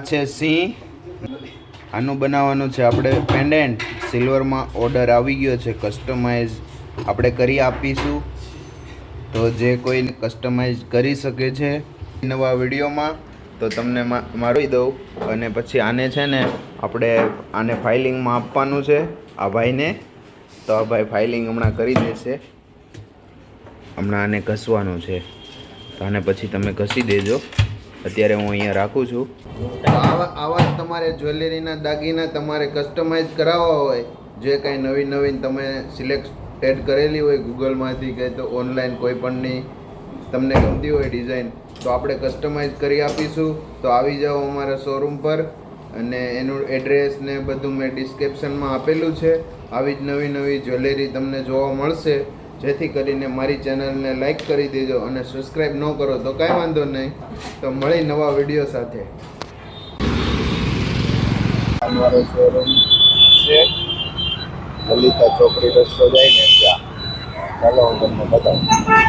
છે સિંહ. આનું બનાવવાનું છે આપણે પેન્ડન્ટ. સિલ્વરમાં ઓર્ડર આવી ગયો છે, કસ્ટમાઇઝ આપણે કરી આપીશું. તો જે કોઈ કસ્ટમાઇઝ કરી શકે છે નવા વિડીયોમાં તો તમને મારી દઉં. અને પછી આને છે ને આપણે આને ફાઇલિંગમાં આપવાનું છે આ ભાઈને. તો આ ભાઈ ફાઇલિંગ હમણાં કરી દેશે. હમણાં આને ઘસવાનું છે, તો આને પછી તમે ઘસી દેજો. અત્યારે હું અહીંયા રાખું છું. આવા જ તમારે જ્વેલરીના દાગીના તમારે કસ્ટમાઇઝ કરાવવા હોય, જે કાંઈ નવીન તમે સિલેક્ટેડ કરેલી હોય ગૂગલમાંથી કે તો ઓનલાઈન કોઈ પણની તમને ગમતી હોય ડિઝાઇન, તો આપણે કસ્ટમાઇઝ કરી આપીશું. તો આવી જાઓ અમારા શોરૂમ પર, અને એનું એડ્રેસ ને બધું મેં ડિસ્ક્રિપ્શનમાં આપેલું છે. આવી જ નવી જ્વેલરી તમને જોવા મળશે. જેથી કરીને મારી ચેનલને લાઈક કરી દેજો, અને સબસ્ક્રાઈબ ન કરો તો કાંઈ વાંધો નહીં. તો મળી નવા વિડીયો સાથે. અમારો શોરૂમ છે લલિતા ચોકડી રસ્તો જાય ને ત્યાં. ચાલો હું તમને બતાવું.